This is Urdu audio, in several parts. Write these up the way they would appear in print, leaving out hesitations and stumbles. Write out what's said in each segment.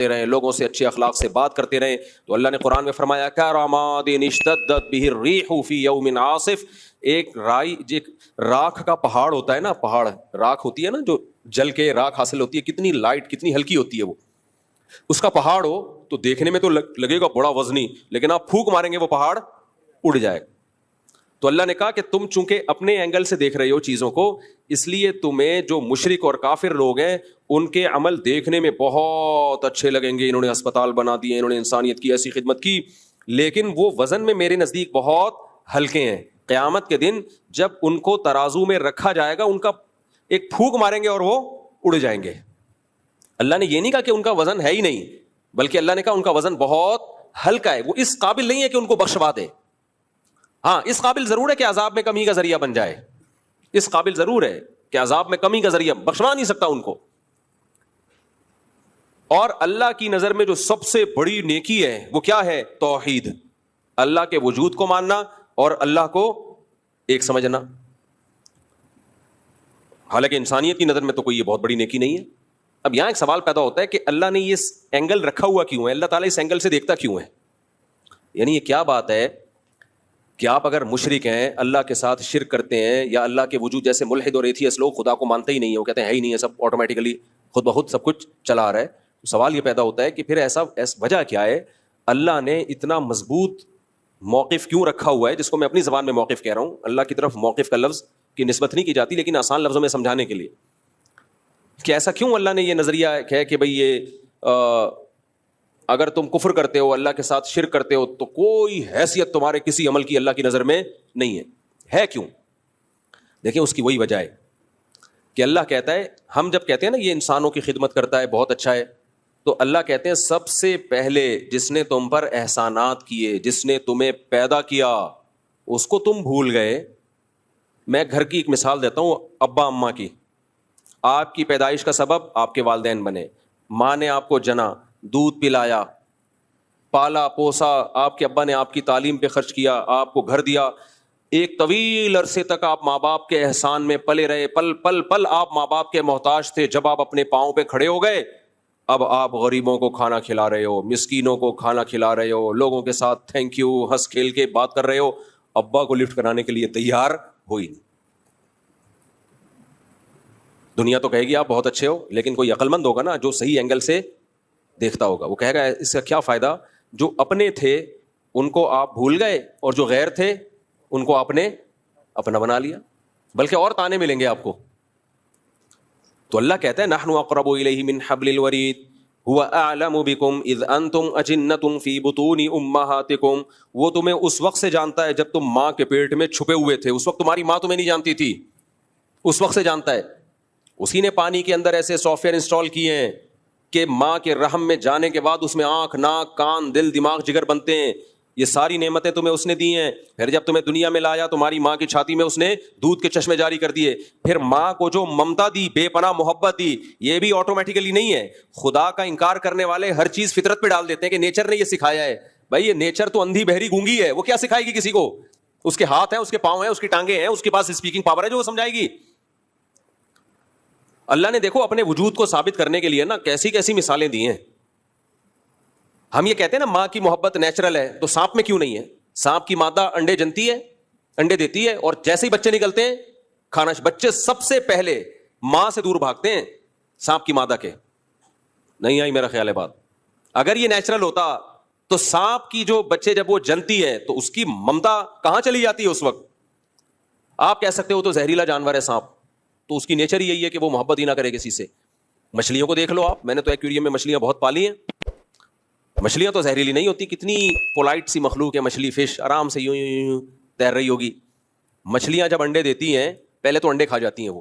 رہیں, لوگوں سے اچھے اخلاق سے بات کرتے رہیں. تو اللہ نے قرآن میں فرمایا کَرَمَادٍ اشْتَدَّتْ بِهِ الرِّيحُ فِي يَوْمٍ عَاصِفٍ. ایک راکھ کا پہاڑ ہوتا ہے نا, پہاڑ راکھ ہوتی ہے نا, جو جل کے راکھ حاصل ہوتی ہے, کتنی لائٹ کتنی ہلکی ہوتی ہے وہ. اس کا پہاڑ ہو تو دیکھنے میں تو لگے گا بڑا وزنی, لیکن آپ پھونک ماریں گے وہ پہاڑ اڑ جائے گا. تو اللہ نے کہا کہ تم چونکہ اپنے اینگل سے دیکھ رہے ہو چیزوں کو, اس لیے تمہیں جو مشرک اور کافر لوگ ہیں ان کے عمل دیکھنے میں بہت اچھے لگیں گے, انہوں نے اسپتال بنا دیے, انہوں نے انسانیت کی ایسی خدمت کی, لیکن وہ وزن میں میرے نزدیک بہت ہلکے ہیں. قیامت کے دن جب ان کو ترازو میں رکھا جائے گا, ان کا ایک پھونک ماریں گے اور وہ اڑ جائیں گے. اللہ نے یہ نہیں کہا کہ ان کا وزن ہے ہی نہیں, بلکہ اللہ نے کہا ان کا وزن بہت ہلکا ہے, وہ اس قابل نہیں ہے کہ ان کو بخشوا دے. ہاں, اس قابل ضرور ہے کہ عذاب میں کمی کا ذریعہ بن جائے, اس قابل ضرور ہے کہ عذاب میں کمی کا ذریعہ, بخشوا نہیں سکتا ان کو. اور اللہ کی نظر میں جو سب سے بڑی نیکی ہے وہ کیا ہے؟ توحید, اللہ کے وجود کو ماننا اور اللہ کو ایک سمجھنا. حالانکہ انسانیت کی نظر میں تو کوئی یہ بہت بڑی نیکی نہیں ہے. اب یہاں ایک سوال پیدا ہوتا ہے کہ اللہ نے یہ اینگل رکھا ہوا کیوں ہے, اللہ تعالیٰ اس اینگل سے دیکھتا کیوں ہے؟ یعنی یہ کیا بات ہے کہ آپ اگر مشرک ہیں, اللہ کے ساتھ شرک کرتے ہیں, یا اللہ کے وجود جیسے ملحد اور ایتھیسٹ لوگ خدا کو مانتے ہی نہیں ہیں, وہ کہتے ہیں ہے ہی نہیں ہے, سب آٹومیٹیکلی خود بخود سب کچھ چلا آ رہا ہے. سوال یہ پیدا ہوتا ہے کہ پھر ایسا وجہ کیا ہے, اللہ نے اتنا مضبوط موقف کیوں رکھا ہوا ہے, جس کو میں اپنی زبان میں موقف کہہ رہا ہوں. اللہ کی طرف موقف کا لفظ کی نسبت نہیں کی جاتی, لیکن آسان لفظوں میں سمجھانے کے لیے کہ ایسا کیوں اللہ نے یہ نظریہ ہے کہ بھئی یہ اگر تم کفر کرتے ہو, اللہ کے ساتھ شرک کرتے ہو, تو کوئی حیثیت تمہارے کسی عمل کی اللہ کی نظر میں نہیں ہے کیوں؟ دیکھیں اس کی وہی وجہ ہے کہ اللہ کہتا ہے, ہم جب کہتے ہیں نا یہ انسانوں کی خدمت کرتا ہے بہت اچھا ہے, تو اللہ کہتے ہیں سب سے پہلے جس نے تم پر احسانات کیے, جس نے تمہیں پیدا کیا, اس کو تم بھول گئے. میں گھر کی ایک مثال دیتا ہوں, ابا اماں کی. آپ کی پیدائش کا سبب آپ کے والدین بنے, ماں نے آپ کو جنا, دودھ پلایا, پالا پوسا, آپ کے ابا نے آپ کی تعلیم پہ خرچ کیا, آپ کو گھر دیا. ایک طویل عرصے تک آپ ماں باپ کے احسان میں پلے رہے, پل پل پل آپ ماں باپ کے محتاج تھے. جب آپ اپنے پاؤں پہ کھڑے ہو گئے, اب آپ غریبوں کو کھانا کھلا رہے ہو, مسکینوں کو کھانا کھلا رہے ہو, لوگوں کے ساتھ تھینک یو ہنس کھیل کے بات کر رہے ہو. ابا کو لفٹ کرانے کے لیے تیار ہوئی نہیں. دنیا تو کہے گی آپ بہت اچھے ہو, لیکن کوئی عقل مند ہوگا نا جو صحیح اینگل سے دیکھتا ہوگا, وہ کہے گا اس کا کیا فائدہ, جو اپنے تھے ان کو آپ بھول گئے, اور جو غیر تھے ان کو آپ نے اپنا بنا لیا, بلکہ اور تانے ملیں گے آپ کو. تو اللہ کہتا ہے نحن اقرب الیہ من حبل الورید هو اعلم بکم اذ انتم اجنۃ فی بطون امہاتکم. وہ تمہیں اس وقت سے جانتا ہے جب تم ماں کے پیٹ میں چھپے ہوئے تھے, اس وقت تمہاری ماں تمہیں نہیں جانتی تھی, اس وقت سے جانتا ہے. اسی نے پانی کے اندر ایسے سافٹ ویئر انسٹال کیے ہیں کہ ماں کے رحم میں جانے کے بعد اس میں آنکھ, ناک, کان, دل, دماغ, جگر بنتے ہیں. یہ ساری نعمتیں تمہیں اس نے دی ہیں. پھر جب تمہیں دنیا میں لایا تمہاری ماں کی چھاتی میں اس نے دودھ کے چشمے جاری کر دیے. پھر ماں کو جو ممتا دی, بے پناہ محبت دی, یہ بھی آٹومیٹیکلی نہیں ہے. خدا کا انکار کرنے والے ہر چیز فطرت پہ ڈال دیتے ہیں کہ نیچر نے یہ سکھایا ہے. بھائی یہ نیچر تو اندھی بہری گونگی ہے, وہ کیا سکھائے گی کسی کو؟ اس کے ہاتھ ہیں, اس کے پاؤں ہیں, اس کی ٹانگیں ہیں, اس کے پاس اسپیکنگ پاور ہے جو وہ سمجھائے گی. اللہ نے دیکھو اپنے وجود کو ثابت کرنے کے لیے نا کیسی کیسی مثالیں دی ہیں. ہم یہ کہتے ہیں نا ماں کی محبت نیچرل ہے, تو سانپ میں کیوں نہیں ہے؟ سانپ کی مادہ انڈے جنتی ہے, انڈے دیتی ہے, اور جیسے ہی بچے نکلتے ہیں کھانا, بچے سب سے پہلے ماں سے دور بھاگتے ہیں سانپ کی مادہ کے. نہیں آئی میرا خیال ہے بات. اگر یہ نیچرل ہوتا تو سانپ کی جو بچے جب وہ جنتی ہے تو اس کی ممتا کہاں چلی جاتی ہے اس وقت؟ آپ کہہ سکتے ہو تو زہریلا جانور ہے سانپ, تو اس کی نیچر ہی یہی ہے کہ وہ محبت ہی نہ کرے کسی سے. مچھلیوں کو دیکھ لو آپ, میں نے تو ایکویریم میں مچھلیاں بہت پالی ہیں. مچھلیاں تو زہریلی نہیں ہوتی, کتنی پولائٹ سی مخلوق ہے مچھلی, فش آرام سے یوں یوں تیر رہی ہوگی. مچھلیاں جب انڈے دیتی ہیں پہلے تو انڈے کھا جاتی ہیں, وہ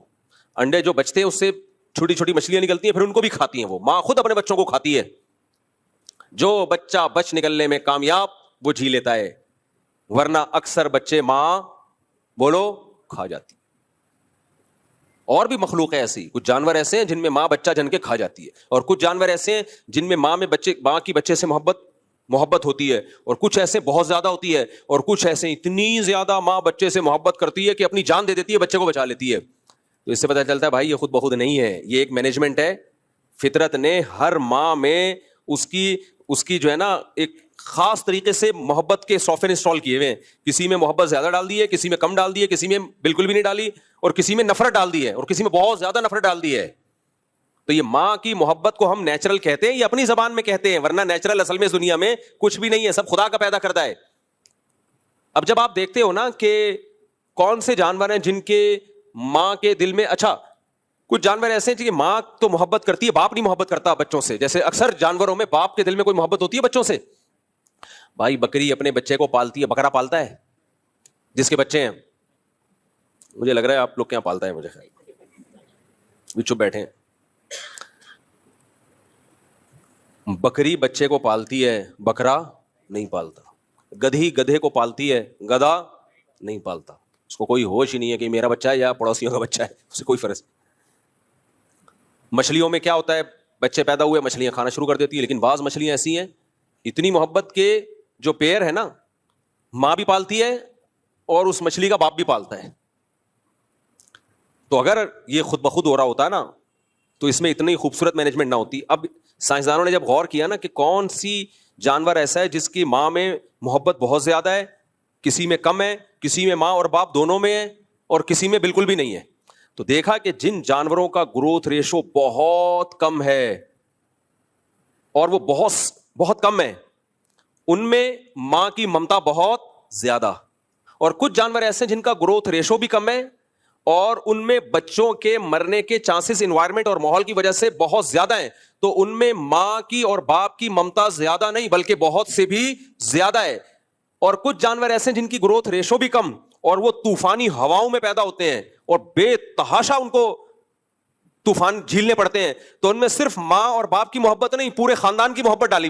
انڈے جو بچتے ہیں اس سے چھوٹی چھوٹی مچھلیاں نکلتی ہیں, پھر ان کو بھی کھاتی ہیں. وہ ماں خود اپنے بچوں کو کھاتی ہے. جو بچہ بچ نکلنے میں کامیاب وہ جی لیتا ہے, ورنہ اکثر بچے ماں بولو کھا جاتی. اور بھی مخلوق ہے ایسی, کچھ جانور ایسے ہیں جن میں ماں بچہ جن کے کھا جاتی ہے, اور کچھ جانور ایسے ہیں جن میں ماں کی بچے سے محبت ہوتی ہے, اور کچھ ایسے بہت زیادہ ہوتی ہے, اور کچھ ایسے اتنی زیادہ ماں بچے سے محبت کرتی ہے کہ اپنی جان دے دیتی ہے, بچے کو بچا لیتی ہے. تو اس سے پتہ چلتا ہے بھائی یہ خود بخود نہیں ہے, یہ ایک مینجمنٹ ہے. فطرت نے ہر ماں میں اس کی جو ہے نا ایک خاص طریقے سے محبت کے سافٹ ویئر انسٹال کیے ہوئے ہیں. کسی میں محبت زیادہ ڈال دی ہے, کسی میں کم ڈال دی ہے, کسی میں بالکل بھی نہیں ڈالی, اور کسی میں نفرت ڈال دی ہے, اور کسی میں بہت زیادہ نفرت ڈال دی ہے. تو یہ ماں کی محبت کو ہم نیچرل کہتے ہیں, یہ اپنی زبان میں کہتے ہیں, ورنہ نیچرل اصل میں اس دنیا میں کچھ بھی نہیں ہے, سب خدا کا پیدا کرتا ہے. اب جب آپ دیکھتے ہو نا کہ کون سے جانور ہیں جن کے ماں کے دل میں, اچھا کچھ جانور ایسے ہیں کہ ماں تو محبت کرتی ہے, باپ نہیں محبت کرتا بچوں سے. جیسے اکثر جانوروں میں باپ کے دل میں کوئی محبت ہوتی ہے بچوں سے. بھائی بکری اپنے بچے کو پالتی ہے, بکرا پالتا ہے جس کے بچے ہیں, مجھے لگ رہا ہے آپ لوگ کیا پالتا ہے, مجھے خیال چپ بیٹھے ہیں. بکری بچے کو پالتی ہے, بکرا نہیں پالتا. گدھی گدھے کو پالتی ہے, گدھا نہیں پالتا. اس کو کوئی ہوش ہی نہیں ہے کہ میرا بچہ ہے یا پڑوسیوں کا بچہ ہے, اسے کوئی فرق. مچھلیوں میں کیا ہوتا ہے, بچے پیدا ہوئے مچھلیاں کھانا شروع کر دیتی ہے, لیکن بعض مچھلیاں ایسی ہیں اتنی محبت کے جو پیر ہے نا, ماں بھی پالتی ہے اور اس مچھلی کا باپ بھی پالتا ہے. تو اگر یہ خود بخود ہو رہا ہوتا ہے نا تو اس میں اتنی خوبصورت مینجمنٹ نہ ہوتی. اب سائنسدانوں نے جب غور کیا نا کہ کون سی جانور ایسا ہے جس کی ماں میں محبت بہت زیادہ ہے, کسی میں کم ہے, کسی میں ماں اور باپ دونوں میں ہے, اور کسی میں بالکل بھی نہیں ہے, تو دیکھا کہ جن جانوروں کا گروتھ ریشو بہت کم ہے اور وہ بہت کم ہے, ان میں ماں کی ممتا بہت زیادہ. اور کچھ جانور ایسے ہیں جن کا گروتھ ریشو بھی کم ہے اور ان میں بچوں کے مرنے کے چانسز انوائرمنٹ اور ماحول کی وجہ سے بہت زیادہ ہیں, تو ان میں ماں کی اور باپ کی ممتا زیادہ نہیں بلکہ بہت سے بھی زیادہ ہے. اور کچھ جانور ایسے ہیں جن کی گروتھ ریشو بھی کم اور وہ طوفانی ہواؤں میں پیدا ہوتے ہیں اور بے تحاشا ان کو طوفان جھیلنے پڑتے ہیں, تو ان میں صرف ماں اور باپ کی محبت نہیں, پورے خاندان کی محبت ڈالی